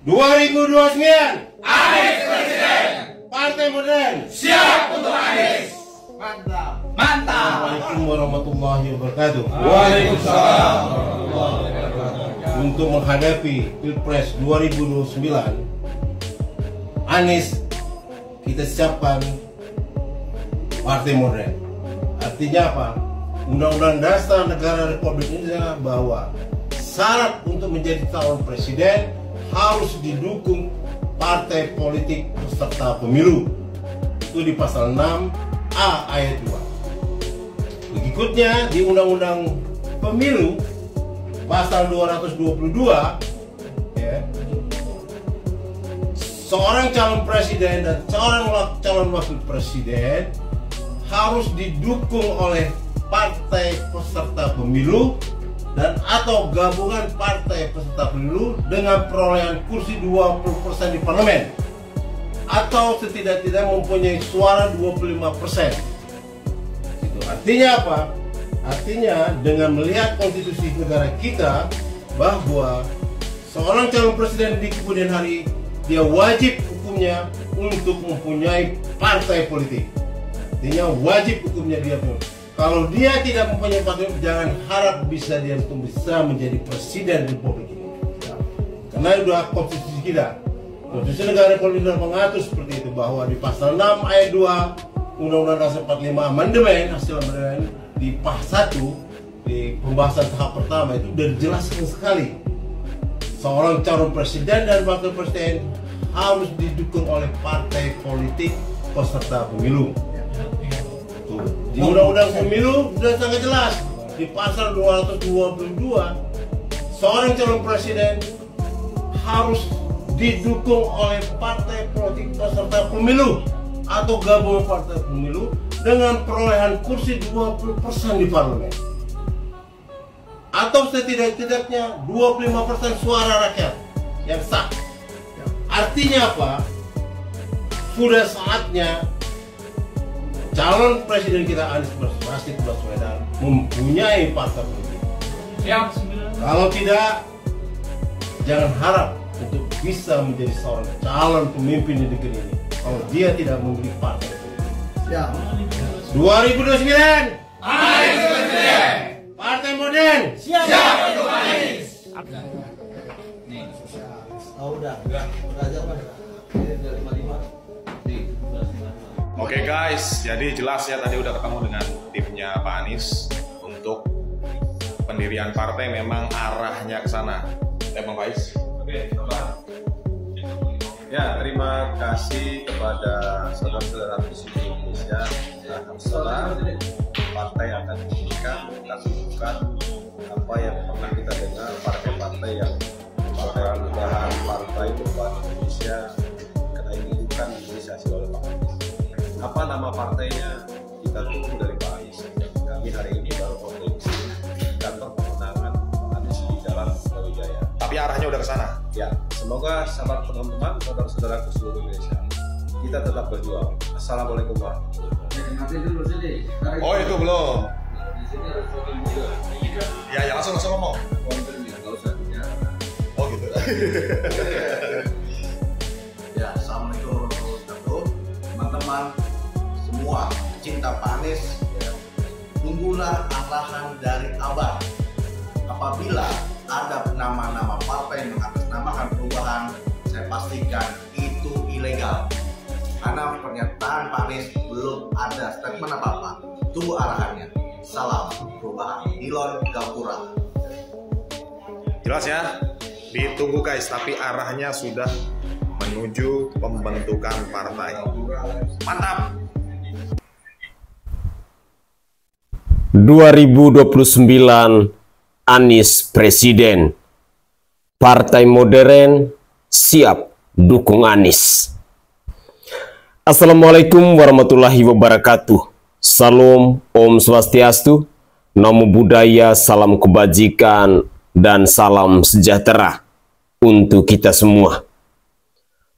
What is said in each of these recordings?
2029 Anies Presiden. Partai Modern Siap untuk Anies. mantap. Mantap. Assalamualaikum warahmatullahi wabarakatuh. Waalaikumsalam. Untuk menghadapi Pilpres 2029, Anies kita siapkan Partai Modern. Artinya apa? Undang-Undang Dasar Negara Republik Indonesia bahwa syarat untuk menjadi calon presiden harus didukung partai politik peserta pemilu. Itu di pasal 6A ayat 2. Berikutnya di Undang-Undang Pemilu pasal 222, ya, seorang calon presiden dan calon wakil presiden harus didukung oleh partai peserta pemilu dan atau gabungan partai peserta pemilu dengan perolehan kursi 20% di parlemen atau setidak-tidak mempunyai suara 25%. Itu artinya apa? Artinya dengan melihat konstitusi negara kita bahwa seorang calon presiden di kemudian hari dia wajib hukumnya untuk mempunyai partai politik. Artinya wajib hukumnya dia pun. Kalau dia tidak mempunyai partai, jangan harap bisa dia untuk bisa menjadi presiden Republik ini. Karena sudah konstitusi kita. Konstitusi negara Republik Indonesia mengatur seperti itu bahwa di pasal 6 ayat 2 Undang-Undang Dasar 45 amandemen hasil amandemen di pasal 1 di pembahasan tahap pertama itu sudah dijelaskan sekali. Seorang calon presiden dan wakil presiden harus didukung oleh partai politik peserta pemilu. Di Undang-Undang Pemilu sudah sangat jelas di pasal 222 seorang calon presiden harus didukung oleh partai politik peserta pemilu atau gabungan partai pemilu dengan perolehan kursi 20% di parlemen atau setidak-tidaknya 25% suara rakyat yang sah. Artinya apa? Sudah saatnya calon presiden kita Anies Baswedan mempunyai partai politik. Kalau tidak, jangan harap untuk bisa menjadi seorang calon pemimpin di negeri ini kalau dia tidak memiliki partai politik. 2029 Anies Presiden. Partai Modern Siap untuk Anies. Oke guys, jadi jelas ya tadi udah ketemu dengan timnya Pak Anies untuk pendirian partai memang arahnya ke sana. Bang Faiz. Oke, ya, terima kasih kepada saudara-saudara musisi Indonesia. Alhamdulillah, partai akan diberikan, kita tunjukkan apa yang pernah kita dengar, partai-partai yang partai perubahan, partai perubahan Indonesia, karena ini bukan inisiasi oleh Pak Anies. Apa nama partainya? Kita tunggu dari Pak Anies. Kami hari ini baru kontribusi kantor pemenangan Pak Anies di Jalan Brawijaya. Tapi arahnya udah ke sana. Ya, semoga sahabat teman-teman, saudara-saudaraku seluruh Indonesia, kita tetap berjuang. Assalamualaikum warahmatullahi wabarakatuh. Oh itu belum. Ya langsung ngomong. Oh gitu. Ya, assalamualaikum warahmatullahi wabarakatuh. Teman-teman semua cinta Pak Anies, ya, tunggulah arahan dari Abang. Apabila ada nama-nama partai yang mengatasnamakan perubahan, saya pastikan itu ilegal. Karena pernyataan Pak Anies belum ada statement apa-apa. Tunggu arahannya. Salam perubahan. Ilon Gapura. Jelas ya. Ditunggu guys, tapi arahnya sudah menuju pembentukan partai. Mantap. 2029 Anies Presiden. Partai Modern siap dukung Anies. Assalamualaikum warahmatullahi wabarakatuh. Salam, Om Swastiastu, Namo Buddhaya, salam kebajikan, dan salam sejahtera untuk kita semua.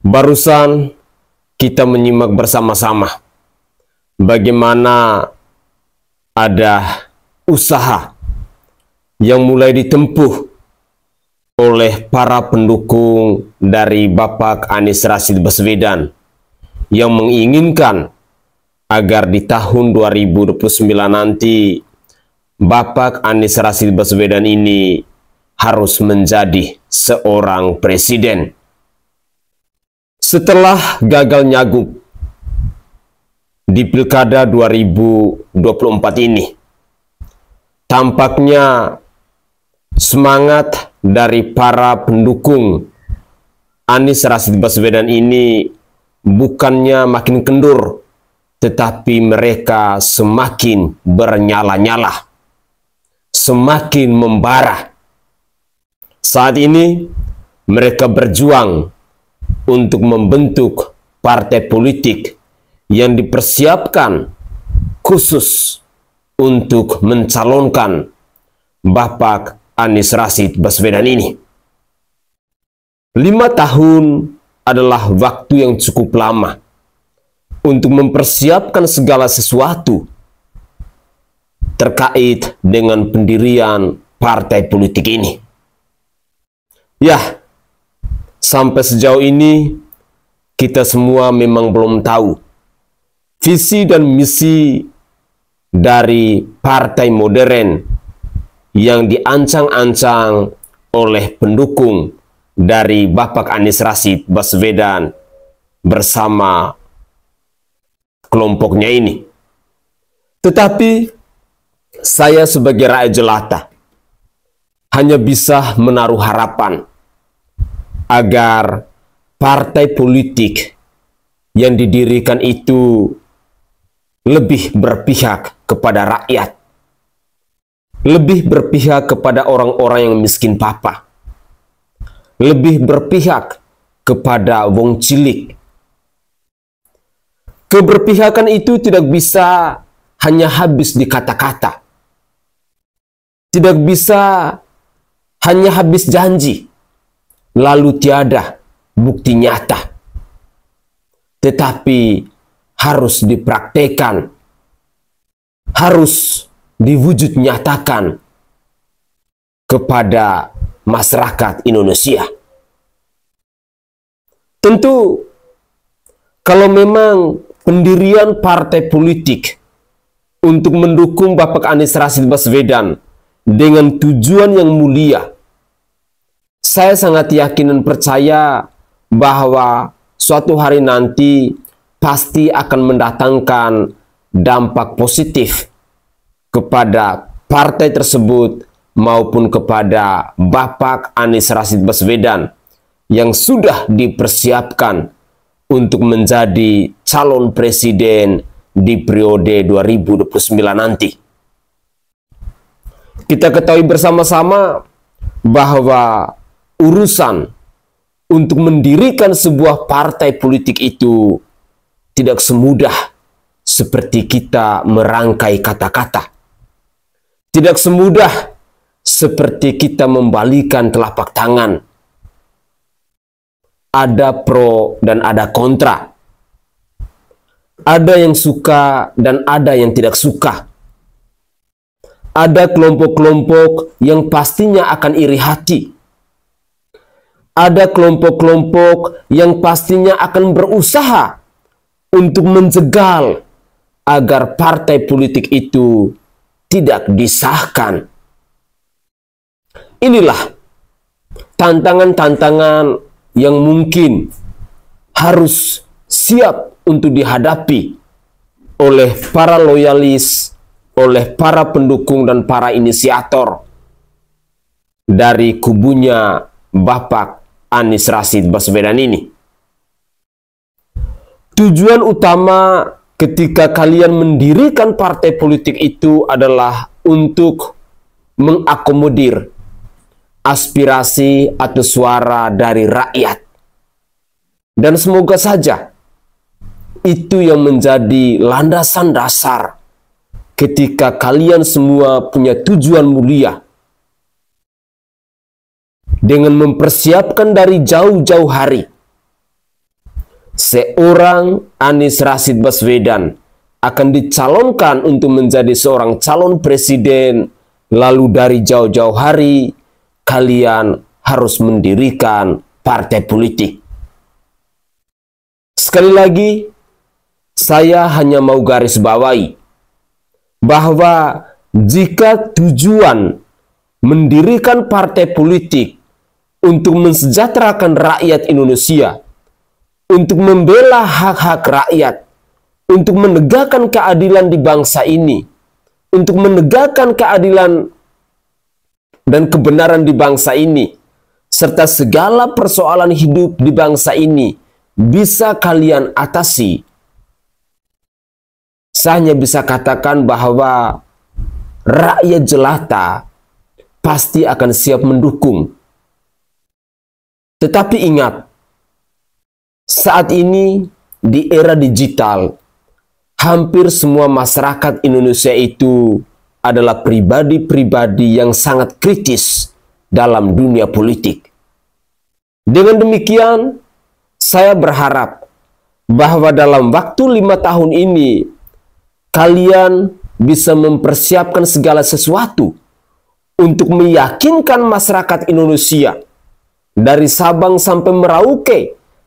Barusan kita menyimak bersama-sama bagaimana ada usaha yang mulai ditempuh oleh para pendukung dari Bapak Anies Rashid Baswedan yang menginginkan agar di tahun 2029 nanti Bapak Anies Rashid Baswedan ini harus menjadi seorang presiden. Setelah gagal nyagup di Pilkada 2024 ini, tampaknya semangat dari para pendukung Anies Rashid Baswedan ini bukannya makin kendur, tetapi mereka semakin bernyala-nyala, semakin membara. Saat ini mereka berjuang untuk membentuk partai politik yang dipersiapkan khusus untuk mencalonkan Bapak Anies Rashid Baswedan ini. 5 tahun adalah waktu yang cukup lama untuk mempersiapkan segala sesuatu terkait dengan pendirian partai politik ini. Ya, sampai sejauh ini kita semua memang belum tahu visi dan misi dari partai modern yang diancang-ancang oleh pendukung dari Bapak Anies Rashid Baswedan bersama kelompoknya ini. Tetapi saya sebagai rakyat jelata hanya bisa menaruh harapan agar partai politik yang didirikan itu lebih berpihak kepada rakyat, lebih berpihak kepada orang-orang yang miskin papa, lebih berpihak kepada wong cilik. Keberpihakan itu tidak bisa hanya habis di kata-kata, tidak bisa hanya habis janji lalu tiada bukti nyata, tetapi harus dipraktekkan, harus diwujud nyatakan kepada masyarakat Indonesia. Tentu kalau memang pendirian partai politik untuk mendukung Bapak Anies Rashid Baswedan dengan tujuan yang mulia, saya sangat yakin dan percaya bahwa suatu hari nanti pasti akan mendatangkan dampak positif kepada partai tersebut maupun kepada Bapak Anies Rashid Baswedan yang sudah dipersiapkan untuk menjadi calon presiden di periode 2029 nanti. Kita ketahui bersama-sama bahwa urusan untuk mendirikan sebuah partai politik itu tidak semudah seperti kita merangkai kata-kata. Tidak semudah seperti kita membalikan telapak tangan. Ada pro dan ada kontra. Ada yang suka dan ada yang tidak suka. Ada kelompok-kelompok yang pastinya akan iri hati. Ada kelompok-kelompok yang pastinya akan berusaha untuk menjegal agar partai politik itu tidak disahkan. Inilah tantangan-tantangan yang mungkin harus siap untuk dihadapi oleh para loyalis, oleh para pendukung dan para inisiator dari kubunya Bapak Anies Rashid Baswedan ini. Tujuan utama ketika kalian mendirikan partai politik itu adalah untuk mengakomodir aspirasi atau suara dari rakyat. Dan semoga saja itu yang menjadi landasan dasar ketika kalian semua punya tujuan mulia dengan mempersiapkan dari jauh-jauh hari. Seorang Anies Rashid Baswedan akan dicalonkan untuk menjadi seorang calon presiden, lalu dari jauh-jauh hari kalian harus mendirikan partai politik. Sekali lagi, saya hanya mau garis bawahi bahwa jika tujuan mendirikan partai politik untuk mensejahterakan rakyat Indonesia, untuk membela hak-hak rakyat, untuk menegakkan keadilan di bangsa ini, untuk menegakkan keadilan dan kebenaran di bangsa ini, serta segala persoalan hidup di bangsa ini bisa kalian atasi, saya hanya bisa katakan bahwa rakyat jelata pasti akan siap mendukung. Tetapi ingat, saat ini di era digital, hampir semua masyarakat Indonesia itu adalah pribadi-pribadi yang sangat kritis dalam dunia politik. Dengan demikian, saya berharap bahwa dalam waktu 5 tahun ini, kalian bisa mempersiapkan segala sesuatu untuk meyakinkan masyarakat Indonesia dari Sabang sampai Merauke,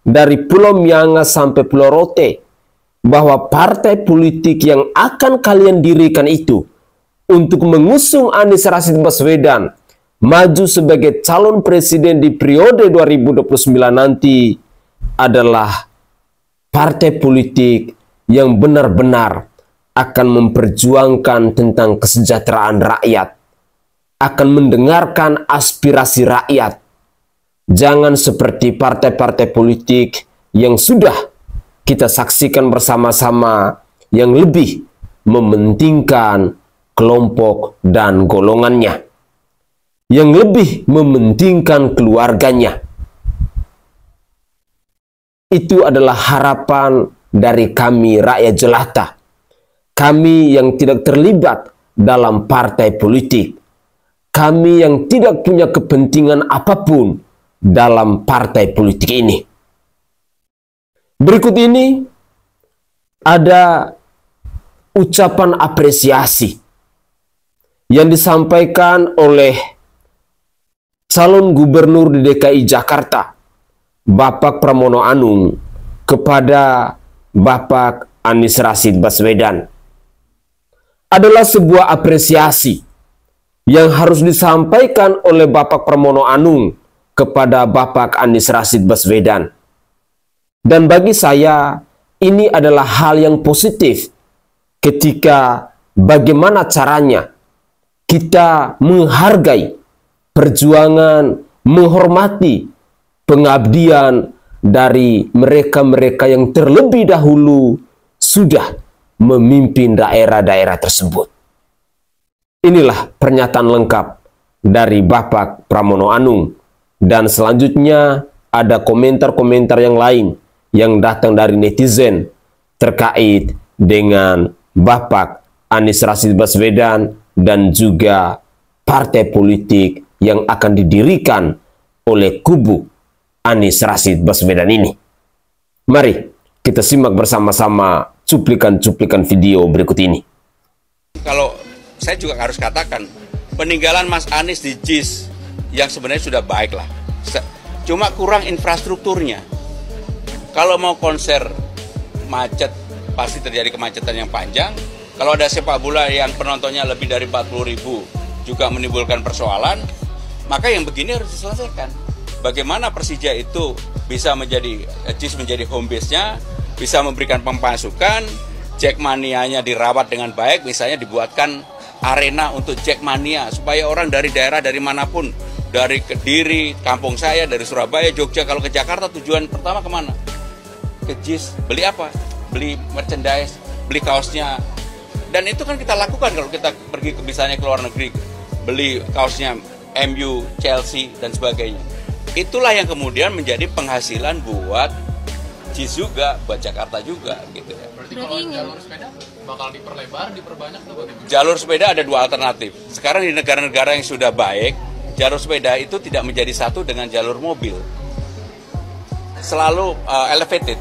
dari Pulau Miangas sampai Pulau Rote, bahwa partai politik yang akan kalian dirikan itu untuk mengusung Anies Rashid Baswedan maju sebagai calon presiden di periode 2029 nanti adalah partai politik yang benar-benar akan memperjuangkan tentang kesejahteraan rakyat, akan mendengarkan aspirasi rakyat. Jangan seperti partai-partai politik yang sudah kita saksikan bersama-sama, yang lebih mementingkan kelompok dan golongannya, yang lebih mementingkan keluarganya. Itu adalah harapan dari kami rakyat jelata. Kami yang tidak terlibat dalam partai politik. Kami yang tidak punya kepentingan apapun dalam partai politik ini. Berikut ini ada ucapan apresiasi yang disampaikan oleh calon gubernur di DKI Jakarta, Bapak Pramono Anung, kepada Bapak Anies Rashid Baswedan. Adalah sebuah apresiasi yang harus disampaikan oleh Bapak Pramono Anung kepada Bapak Anies Rashid Baswedan. Dan bagi saya, ini adalah hal yang positif ketika bagaimana caranya kita menghargai perjuangan, menghormati pengabdian dari mereka-mereka yang terlebih dahulu sudah memimpin daerah-daerah tersebut. Inilah pernyataan lengkap dari Bapak Pramono Anung. Dan selanjutnya ada komentar-komentar yang lain yang datang dari netizen terkait dengan Bapak Anies Rashid Baswedan dan juga partai politik yang akan didirikan oleh kubu Anies Rashid Baswedan ini. Mari kita simak bersama-sama cuplikan-cuplikan video berikut ini. Kalau saya juga harus katakan, peninggalan Mas Anies di JIS yang sebenarnya sudah baik lah. Cuma kurang infrastrukturnya. Kalau mau konser macet, pasti terjadi kemacetan yang panjang. Kalau ada sepak bola yang penontonnya lebih dari 40.000 juga menimbulkan persoalan, maka yang begini harus diselesaikan. Bagaimana Persija itu bisa menjadi, JIS menjadi home base-nya, bisa memberikan pemasukan, Jackmania-nya dirawat dengan baik, misalnya dibuatkan arena untuk Jackmania, supaya orang dari daerah, dari manapun, dari Kediri, kampung saya, dari Surabaya, Jogja, kalau ke Jakarta tujuan pertama kemana? Ke JIS. Beli apa? Beli merchandise, beli kaosnya. Dan itu kan kita lakukan kalau kita pergi misalnya ke luar negeri, beli kaosnya MU, Chelsea, dan sebagainya. Itulah yang kemudian menjadi penghasilan buat JIS juga, buat Jakarta juga gitu ya. Berarti kalau jalur sepeda bakal diperlebar, diperbanyak atau bagaimana? Jalur sepeda ada dua alternatif. Sekarang di negara-negara yang sudah baik, jalur sepeda itu tidak menjadi satu dengan jalur mobil. Selalu elevated.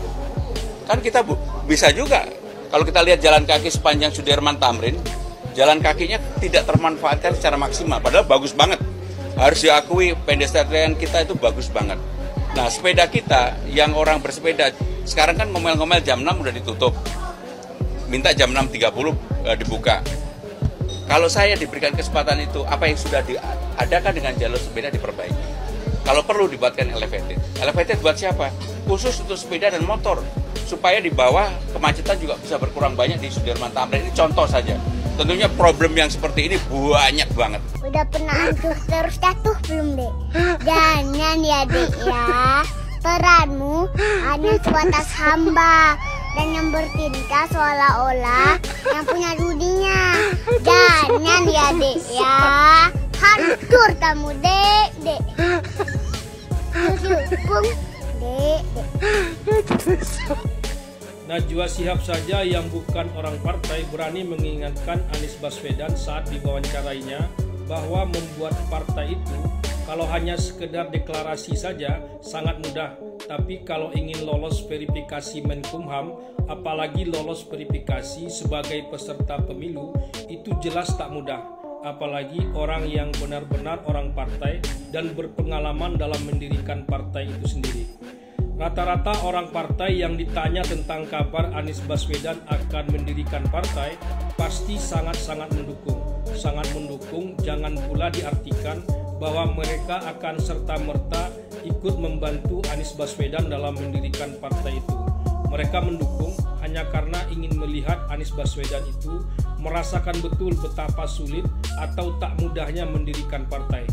Kan kita bisa juga, kalau kita lihat jalan kaki sepanjang Sudirman Tamrin, jalan kakinya tidak termanfaatkan secara maksimal, padahal bagus banget. harus diakui pedestrian kita itu bagus banget. Nah, sepeda kita yang orang bersepeda sekarang kan ngomel-ngomel jam 6 udah ditutup, minta jam 6.30 dibuka. Kalau saya diberikan kesempatan itu, apa yang sudah diadakan dengan jalur sepeda diperbaiki. Kalau perlu dibuatkan elevated. Elevated buat siapa? Khusus untuk sepeda dan motor, supaya di bawah kemacetan juga bisa berkurang banyak di Sudirman Tamrin. Ini contoh saja. Tentunya problem yang seperti ini banyak banget. Udah pernah hancur terus jatuh belum, Dek? Jangan ya, Dek ya. Peranmu hanya sebatas hamba dan yang bertindak seolah-olah yang punya dunia. Jangan ya, Dek ya. Hancur kamu, Dek. Dukung, Dek. Najwa Shihab saja yang bukan orang partai berani mengingatkan Anies Baswedan saat diwawancarainya bahwa membuat partai itu kalau hanya sekedar deklarasi saja sangat mudah, tapi kalau ingin lolos verifikasi Menkumham, apalagi lolos verifikasi sebagai peserta pemilu, itu jelas tak mudah. Apalagi orang yang benar-benar orang partai dan berpengalaman dalam mendirikan partai itu sendiri. Rata-rata orang partai yang ditanya tentang kabar Anies Baswedan akan mendirikan partai pasti sangat-sangat mendukung. Sangat mendukung, jangan pula diartikan bahwa mereka akan serta-merta ikut membantu Anies Baswedan dalam mendirikan partai itu. Mereka mendukung hanya karena ingin melihat Anies Baswedan itu merasakan betul betapa sulit atau tak mudahnya mendirikan partai.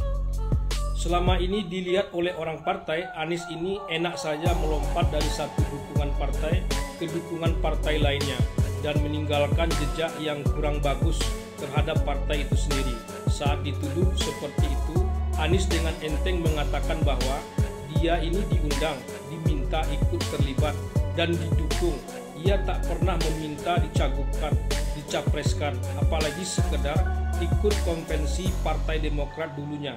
Selama ini dilihat oleh orang partai, Anies ini enak saja melompat dari satu dukungan partai ke dukungan partai lainnya dan meninggalkan jejak yang kurang bagus terhadap partai itu sendiri. Saat dituduh seperti itu, Anies dengan enteng mengatakan bahwa dia ini diundang, diminta ikut terlibat dan didukung. Ia tak pernah meminta dicagupkan, dicapreskan, apalagi sekedar ikut konvensi Partai Demokrat dulunya.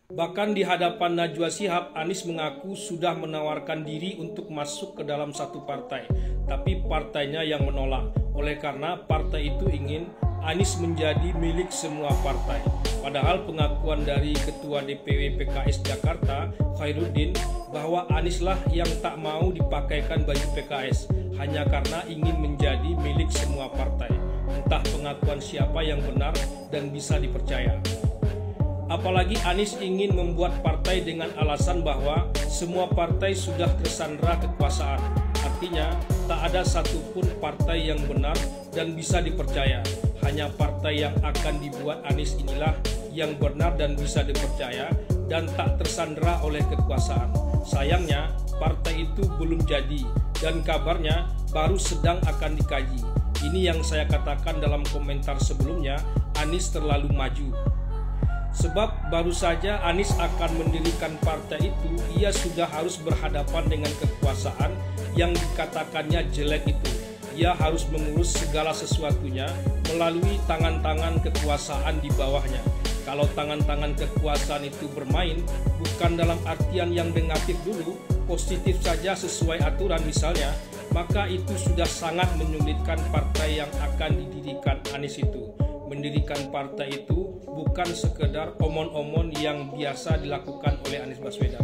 Bahkan di hadapan Najwa Shihab, Anies mengaku sudah menawarkan diri untuk masuk ke dalam satu partai, tapi partainya yang menolak. Oleh karena partai itu ingin Anies menjadi milik semua partai. Padahal pengakuan dari Ketua DPW PKS Jakarta, Khairuddin, bahwa Anies lah yang tak mau dipakaikan baju PKS, hanya karena ingin menjadi milik semua partai. Entah pengakuan siapa yang benar dan bisa dipercaya. Apalagi Anies ingin membuat partai dengan alasan bahwa semua partai sudah tersandra kekuasaan. Artinya, tak ada satupun partai yang benar dan bisa dipercaya. Hanya partai yang akan dibuat Anies inilah yang benar dan bisa dipercaya dan tak tersandra oleh kekuasaan. Sayangnya, partai itu belum jadi dan kabarnya baru sedang akan dikaji. Ini yang saya katakan dalam komentar sebelumnya, Anies terlalu maju. Sebab baru saja Anies akan mendirikan partai itu, ia sudah harus berhadapan dengan kekuasaan yang dikatakannya jelek itu. Ia harus mengurus segala sesuatunya melalui tangan-tangan kekuasaan di bawahnya. Kalau tangan-tangan kekuasaan itu bermain, bukan dalam artian yang negatif dulu, positif saja sesuai aturan misalnya, maka itu sudah sangat menyulitkan partai yang akan didirikan Anies itu. Mendirikan partai itu bukan sekedar omon-omon yang biasa dilakukan oleh Anies Baswedan.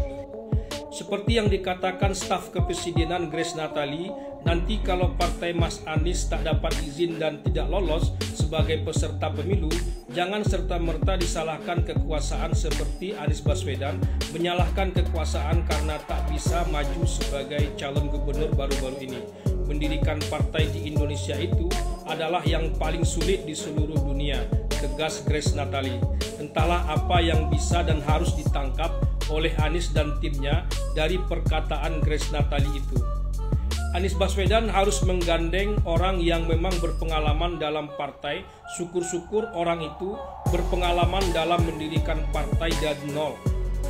Seperti yang dikatakan staf kepresidenan Grace Natali, nanti kalau partai Mas Anies tak dapat izin dan tidak lolos sebagai peserta pemilu, jangan serta-merta disalahkan kekuasaan seperti Anies Baswedan menyalahkan kekuasaan karena tak bisa maju sebagai calon gubernur baru-baru ini. Mendirikan partai di Indonesia itu adalah yang paling sulit di seluruh dunia, tegas Grace Natali. Entahlah apa yang bisa dan harus ditangkap oleh Anies dan timnya dari perkataan Grace Natali itu. Anies Baswedan harus menggandeng orang yang memang berpengalaman dalam partai. Syukur-syukur orang itu berpengalaman dalam mendirikan partai dari nol.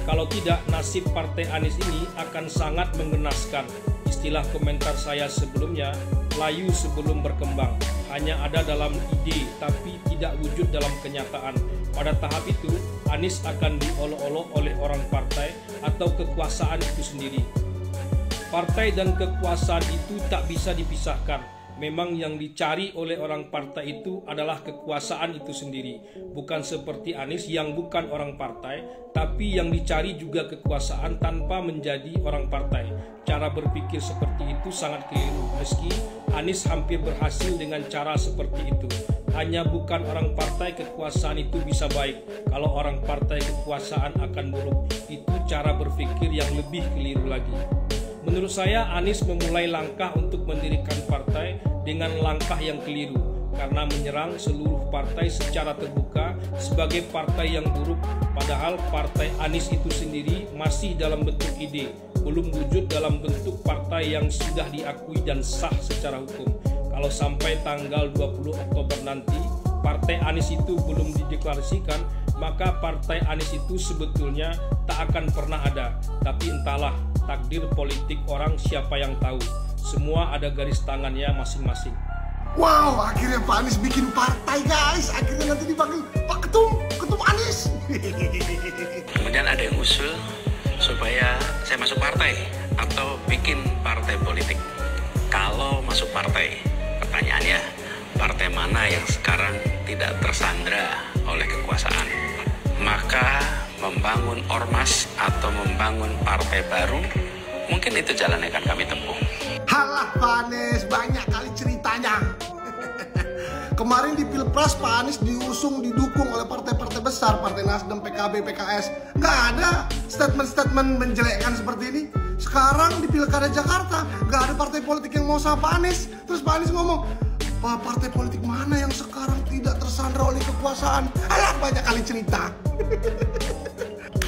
Kalau tidak, nasib partai Anies ini akan sangat mengenaskan. Istilah komentar saya sebelumnya, layu sebelum berkembang, hanya ada dalam ide tapi tidak wujud dalam kenyataan. Pada tahap itu, Anies akan diolok-olok oleh orang partai atau kekuasaan itu sendiri. Partai dan kekuasaan itu tak bisa dipisahkan. Memang yang dicari oleh orang partai itu adalah kekuasaan itu sendiri. Bukan seperti Anies yang bukan orang partai, tapi yang dicari juga kekuasaan tanpa menjadi orang partai. Cara berpikir seperti itu sangat keliru, meski Anies hampir berhasil dengan cara seperti itu. Hanya bukan orang partai kekuasaan itu bisa baik. Kalau orang partai kekuasaan akan buruk. Itu cara berpikir yang lebih keliru lagi. Menurut saya, Anies memulai langkah untuk mendirikan partai dengan langkah yang keliru karena menyerang seluruh partai secara terbuka sebagai partai yang buruk, padahal partai Anies itu sendiri masih dalam bentuk ide, belum wujud dalam bentuk partai yang sudah diakui dan sah secara hukum. Kalau sampai tanggal 20 Oktober nanti partai Anies itu belum dideklarasikan, maka partai Anies itu sebetulnya tak akan pernah ada. Tapi entahlah, takdir politik orang siapa yang tahu. Semua ada garis tangannya masing-masing. Wow, akhirnya Pak Anies bikin partai, guys. Akhirnya nanti dipanggil Pak Ketum Anies. Kemudian ada yang usul supaya saya masuk partai atau bikin partai politik. Kalau masuk partai, pertanyaannya, partai mana yang sekarang tidak tersandra oleh kekuasaan? Maka membangun ormas atau membangun partai baru, mungkin itu jalan yang akan kami tempuh. Halah Pak Anies, banyak kali ceritanya. Kemarin di Pilpres Pak Anies didukung oleh partai-partai besar, Partai Nasdem, PKB, PKS. Nggak ada statement-statement menjelekkan seperti ini. Sekarang di Pilkada Jakarta, nggak ada partai politik yang mau sama Pak Anies. Terus Pak Anies ngomong, Pak, partai politik mana yang sekarang tidak tersandra oleh kekuasaan? Alah, banyak kali cerita.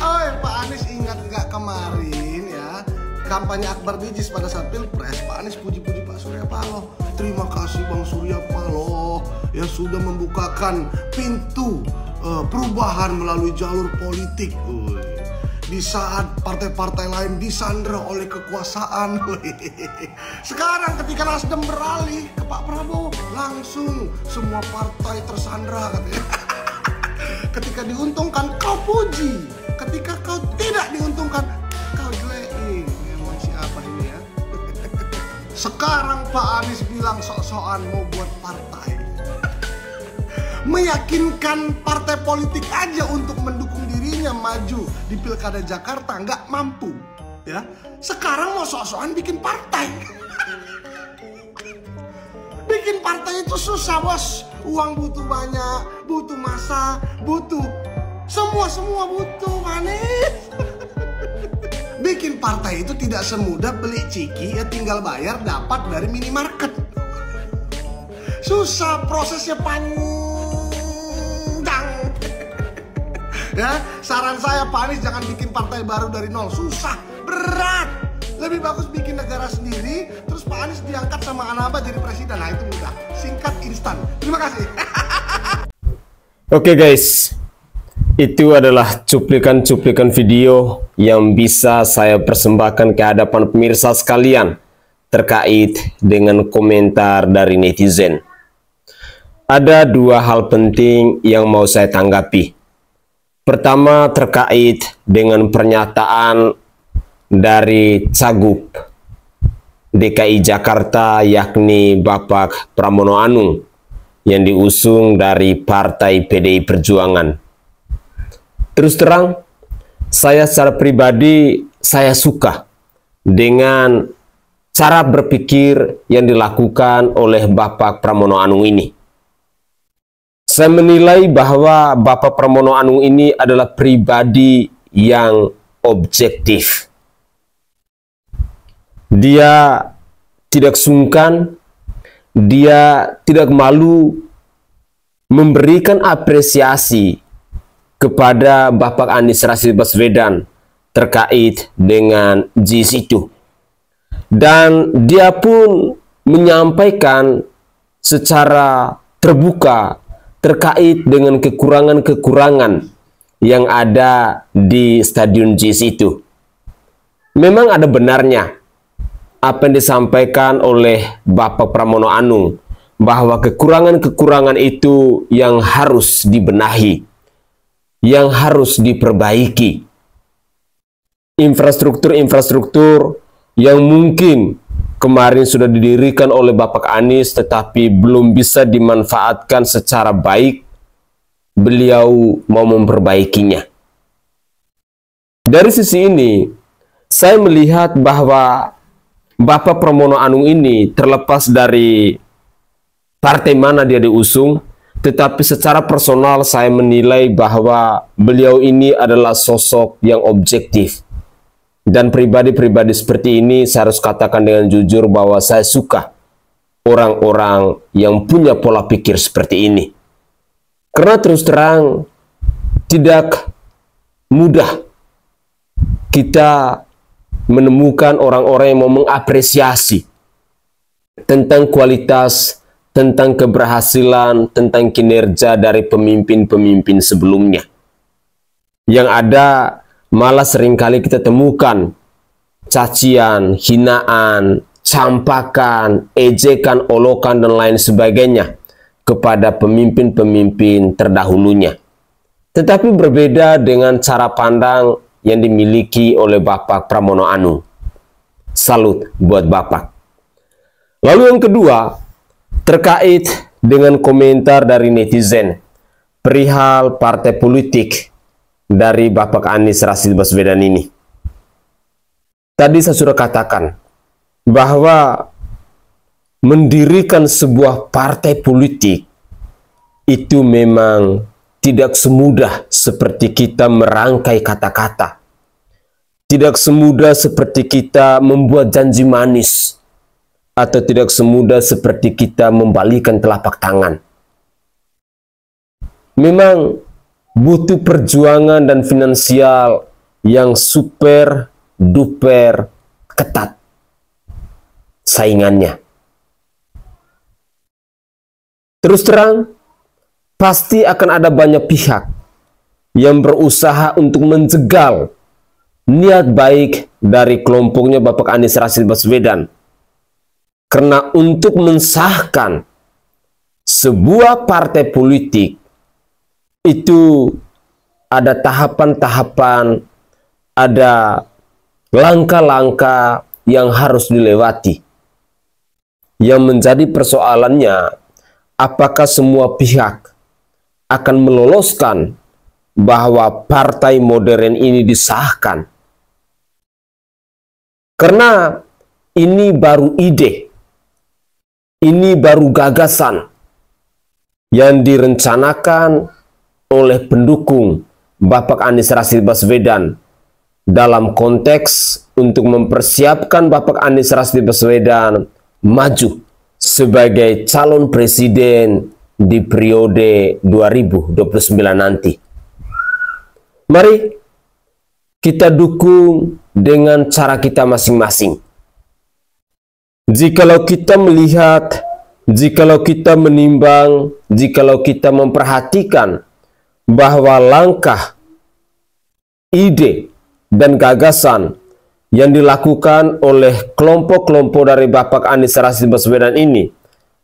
Oh, Pak Anies ingat nggak kemarin ya, kampanye Akbar Bijis pada saat Pilpres, Pak Anies puji-puji Pak Surya Paloh. Terima kasih Bang Surya Paloh yang sudah membukakan pintu perubahan melalui jalur politik. Di saat partai-partai lain disandra oleh kekuasaan. Sekarang ketika Nasdem beralih ke Pak Prabowo, langsung semua partai tersandra katanya. Ketika diuntungkan kau puji, ketika kau tidak diuntungkan kau jelekin. Emang siapa ini ya? Sekarang Pak Anies bilang sok-sokan mau buat partai. Meyakinkan partai politik aja untuk mendukung dirinya maju di Pilkada Jakarta nggak mampu, ya. Sekarang mau sok-sokan bikin partai. Bikin partai itu susah, bos. Uang butuh banyak, butuh masa, butuh semua butuh, Anies. Bikin partai itu tidak semudah beli ciki, ya tinggal bayar dapat dari minimarket. Susah, prosesnya panjang. Ya, saran saya Pak Anies jangan bikin partai baru dari nol, susah, berat. Lebih bagus bikin negara sendiri, terus Pak Anies diangkat sama Anaba jadi presiden. Nah itu mudah, singkat, instan. Terima kasih. Oke guys, itu adalah cuplikan-cuplikan video yang bisa saya persembahkan ke hadapan pemirsa sekalian terkait dengan komentar dari netizen. Ada dua hal penting yang mau saya tanggapi. Pertama, terkait dengan pernyataan dari Cagup DKI Jakarta yakni Bapak Pramono Anung yang diusung dari Partai PDI Perjuangan. Terus terang, saya secara pribadi saya suka dengan cara berpikir yang dilakukan oleh Bapak Pramono Anung ini. Saya menilai bahwa Bapak Pramono Anung ini adalah pribadi yang objektif. Dia tidak sungkan, dia tidak malu memberikan apresiasi kepada Bapak Anies Rashid Baswedan terkait dengan JIS itu. Dan dia pun menyampaikan secara terbuka terkait dengan kekurangan-kekurangan yang ada di Stadion JIS itu. Memang ada benarnya apa yang disampaikan oleh Bapak Pramono Anung, bahwa kekurangan-kekurangan itu yang harus dibenahi, yang harus diperbaiki. Infrastruktur-infrastruktur yang mungkin kemarin sudah didirikan oleh Bapak Anies tetapi belum bisa dimanfaatkan secara baik, beliau mau memperbaikinya. Dari sisi ini, saya melihat bahwa Bapak Pramono Anung ini terlepas dari partai mana dia diusung, tetapi secara personal saya menilai bahwa beliau ini adalah sosok yang objektif. Dan pribadi-pribadi seperti ini saya harus katakan dengan jujur bahwa saya suka orang-orang yang punya pola pikir seperti ini. Karena terus terang tidak mudah kita menemukan orang-orang yang mau mengapresiasi tentang kualitas, tentang keberhasilan, tentang kinerja dari pemimpin-pemimpin sebelumnya. Yang ada malah seringkali kita temukan cacian, hinaan, campakan, ejekan, olokan, dan lain sebagainya kepada pemimpin-pemimpin terdahulunya. Tetapi berbeda dengan cara pandang yang dimiliki oleh Bapak Pramono Anung. Salut buat Bapak. Lalu yang kedua, terkait dengan komentar dari netizen perihal partai politik dari Bapak Anies Rashid Baswedan ini. Tadi saya sudah katakan bahwa mendirikan sebuah partai politik itu memang tidak semudah seperti kita merangkai kata-kata. Tidak semudah seperti kita membuat janji manis. Atau tidak semudah seperti kita membalikan telapak tangan. Memang butuh perjuangan dan finansial yang super duper ketat saingannya. Terus terang, pasti akan ada banyak pihak yang berusaha untuk menjegal niat baik dari kelompoknya Bapak Anies Rashid Baswedan. Karena untuk mensahkan sebuah partai politik itu ada tahapan-tahapan, ada langkah-langkah yang harus dilewati. Yang menjadi persoalannya, apakah semua pihak akan meloloskan bahwa partai modern ini disahkan? Karena ini baru ide, ini baru gagasan yang direncanakan oleh pendukung Bapak Anies Rashid Baswedan dalam konteks untuk mempersiapkan Bapak Anies Rashid Baswedan maju sebagai calon presiden di periode 2029 nanti. Mari kita dukung dengan cara kita masing-masing. Jikalau kita melihat, jikalau kita menimbang, jikalau kita memperhatikan bahwa langkah, ide, dan gagasan yang dilakukan oleh kelompok-kelompok dari Bapak Anies Rashid Baswedan ini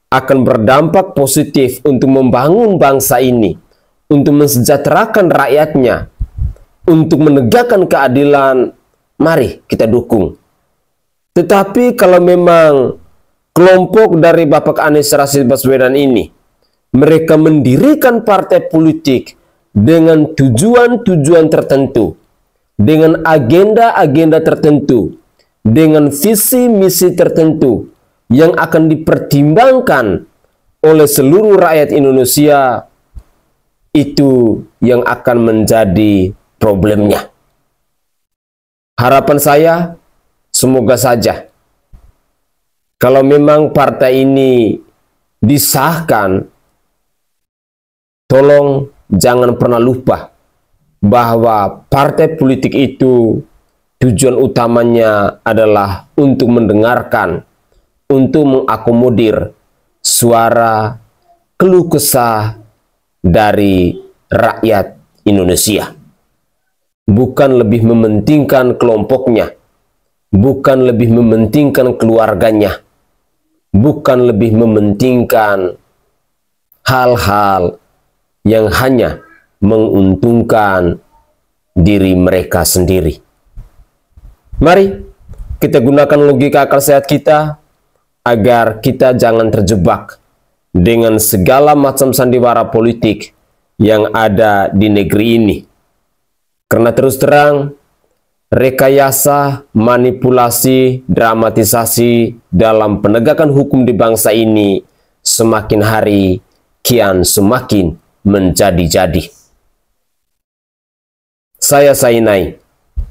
akan berdampak positif untuk membangun bangsa ini, untuk mensejahterakan rakyatnya, untuk menegakkan keadilan, mari kita dukung. Tetapi kalau memang kelompok dari Bapak Anies Rashid Baswedan ini, mereka mendirikan partai politik dengan tujuan-tujuan tertentu, dengan agenda-agenda tertentu, dengan visi-misi tertentu yang akan dipertimbangkan oleh seluruh rakyat Indonesia, itu yang akan menjadi problemnya. Harapan saya, semoga saja kalau memang partai ini disahkan, tolong jangan pernah lupa bahwa partai politik itu tujuan utamanya adalah untuk mendengarkan, untuk mengakomodir suara keluh kesah dari rakyat Indonesia. Bukan lebih mementingkan kelompoknya, bukan lebih mementingkan keluarganya, bukan lebih mementingkan hal-hal yang hanya menguntungkan diri mereka sendiri. Mari kita gunakan logika akal sehat kita, agar kita jangan terjebak dengan segala macam sandiwara politik yang ada di negeri ini. Karena terus terang, rekayasa, manipulasi, dramatisasi dalam penegakan hukum di bangsa ini semakin hari kian semakin menjadi-jadi. Saya Sainai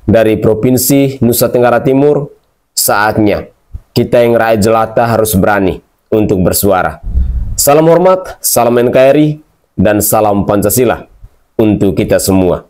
dari Provinsi Nusa Tenggara Timur. Saatnya kita yang rakyat jelata harus berani untuk bersuara. Salam hormat, salam NKRI, dan salam Pancasila untuk kita semua.